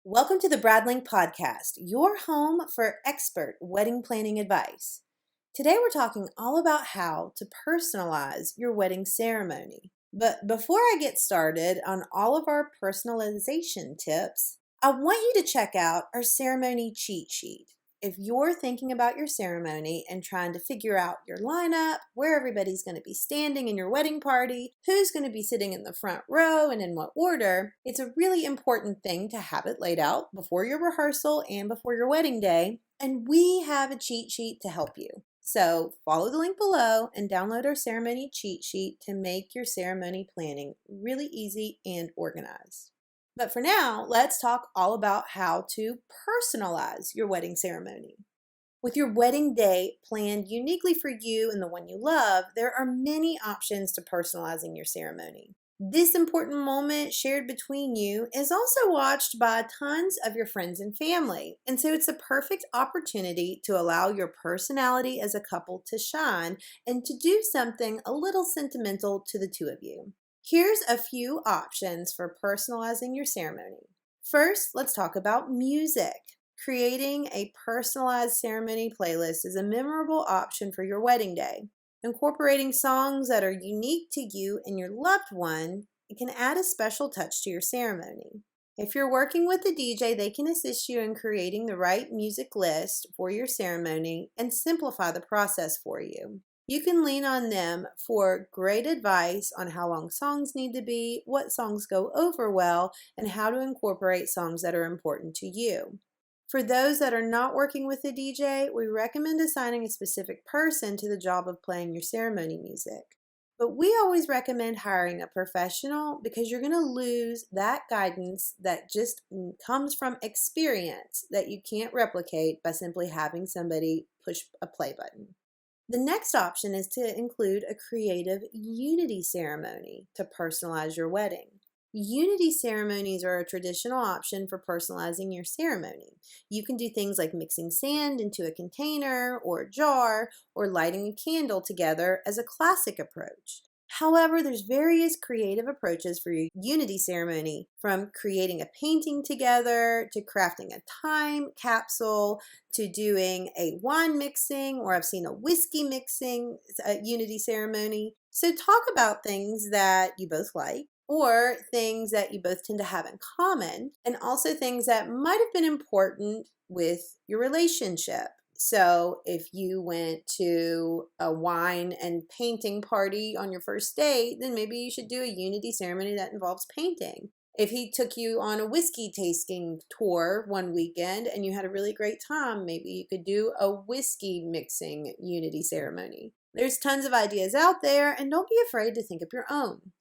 Welcome to the Bradling Podcast, your home for expert wedding planning advice. Today we're talking all about how to personalize your wedding ceremony. But before I get started on all of our personalization tips, I want you to check out our ceremony cheat sheet. If you're thinking about your ceremony and trying to figure out your lineup, where everybody's going to be standing in your wedding party, who's going to be sitting in the front row and in what order, it's a really important thing to have it laid out before your rehearsal and before your wedding day. And we have a cheat sheet to help you. So follow the link below and download our ceremony cheat sheet to make your ceremony planning really easy and organized. But for now, let's talk all about how to personalize your wedding ceremony. With your wedding day planned uniquely for you and the one you love, there are many options to personalizing your ceremony. This important moment shared between you is also watched by tons of your friends and family, and so it's a perfect opportunity to allow your personality as a couple to shine and to do something a little sentimental to the two of you. Here's a few options for personalizing your ceremony. First, let's talk about music. Creating a personalized ceremony playlist is a memorable option for your wedding day. Incorporating songs that are unique to you and your loved one, it can add a special touch to your ceremony. If you're working with a DJ, they can assist you in creating the right music list for your ceremony and simplify the process for you. You can lean on them for great advice on how long songs need to be, what songs go over well, and how to incorporate songs that are important to you. For those that are not working with a DJ, we recommend assigning a specific person to the job of playing your ceremony music. But we always recommend hiring a professional because you're going to lose that guidance that just comes from experience that you can't replicate by simply having somebody push a play button. The next option is to include a creative unity ceremony to personalize your wedding. Unity ceremonies are a traditional option for personalizing your ceremony. You can do things like mixing sand into a container or a jar, or lighting a candle together as a classic approach. However, there's various creative approaches for your unity ceremony, from creating a painting together, to crafting a time capsule, to doing a wine mixing, or I've seen a whiskey mixing unity ceremony. So talk about things that you both like, or things that you both tend to have in common, and also things that might have been important with your relationship. So if you went to a wine and painting party on your first date, then maybe you should do a unity ceremony that involves painting. If he took you on a whiskey tasting tour one weekend and you had a really great time, maybe you could do a whiskey mixing unity ceremony. There's tons of ideas out there, and don't be afraid to think of your own.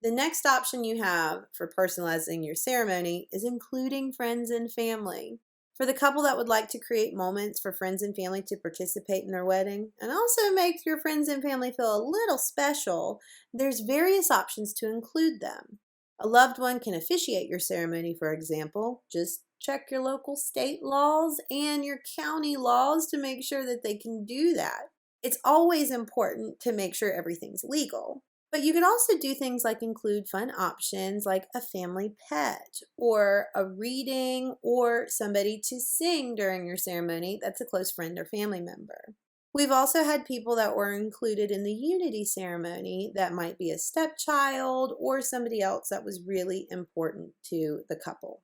The next option you have for personalizing your ceremony is including friends and family. For the couple that would like to create moments for friends and family to participate in their wedding and also make your friends and family feel a little special, there's various options to include them. A loved one can officiate your ceremony, for example. Just check your local state laws and your county laws to make sure that they can do that. It's always important to make sure everything's legal. But you can also do things like include fun options like a family pet or a reading or somebody to sing during your ceremony that's a close friend or family member. We've also had people that were included in the unity ceremony that might be a stepchild or somebody else that was really important to the couple.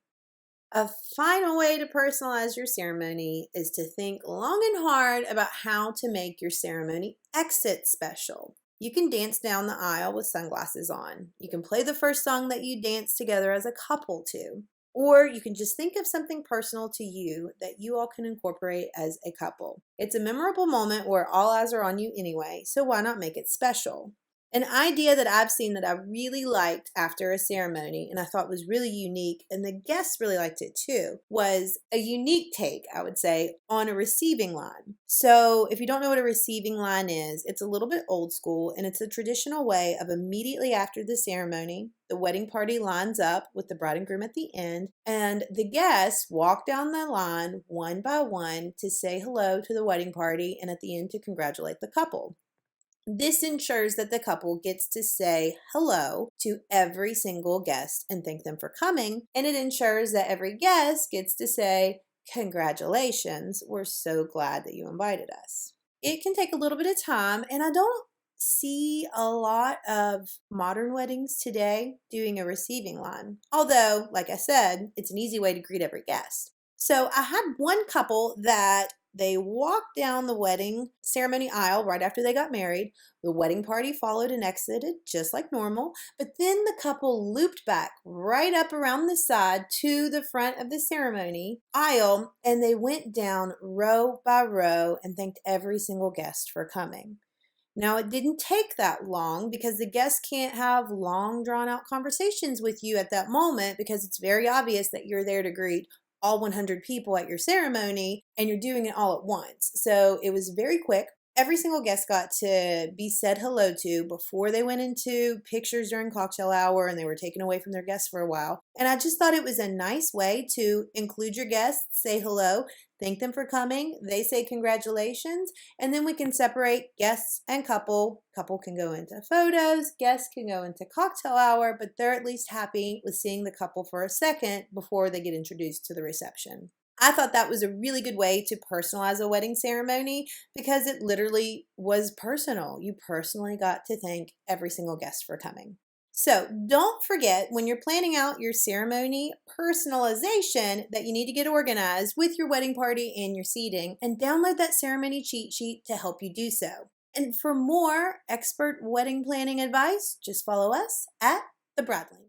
A final way to personalize your ceremony is to think long and hard about how to make your ceremony exit special. You can dance down the aisle with sunglasses on. You can play the first song that you dance together as a couple to. Or you can just think of something personal to you that you all can incorporate as a couple. It's a memorable moment where all eyes are on you anyway, so why not make it special? An idea that I've seen that I really liked after a ceremony and I thought was really unique, and the guests really liked it too, was a unique take, I would say, on a receiving line. So if you don't know what a receiving line is, it's a little bit old school, and it's a traditional way of immediately after the ceremony, the wedding party lines up with the bride and groom at the end, and the guests walk down the line one by one to say hello to the wedding party and at the end to congratulate the couple. This ensures that the couple gets to say hello to every single guest and thank them for coming. And it ensures that every guest gets to say, "Congratulations, we're so glad that you invited us." It can take a little bit of time, and I don't see a lot of modern weddings today doing a receiving line. Although, like I said, it's an easy way to greet every guest. So I had one couple that they walked down the wedding ceremony aisle right after they got married. The wedding party followed and exited just like normal. But then the couple looped back right up around the side to the front of the ceremony aisle, and they went down row by row and thanked every single guest for coming. Now, it didn't take that long because the guests can't have long, drawn out conversations with you at that moment because it's very obvious that you're there to greet all 100 people at your ceremony and you're doing it all at once. So it was very quick. Every single guest got to be said hello to before they went into pictures during cocktail hour and they were taken away from their guests for a while. And I just thought it was a nice way to include your guests, say hello, thank them for coming. They say congratulations, and then we can separate guests and couple. Couple can go into photos, guests can go into cocktail hour, but they're at least happy with seeing the couple for a second before they get introduced to the reception. I thought that was a really good way to personalize a wedding ceremony because it literally was personal. You personally got to thank every single guest for coming. So don't forget when you're planning out your ceremony personalization that you need to get organized with your wedding party and your seating, and download that ceremony cheat sheet to help you do so. And for more expert wedding planning advice, just follow us at The Bradley.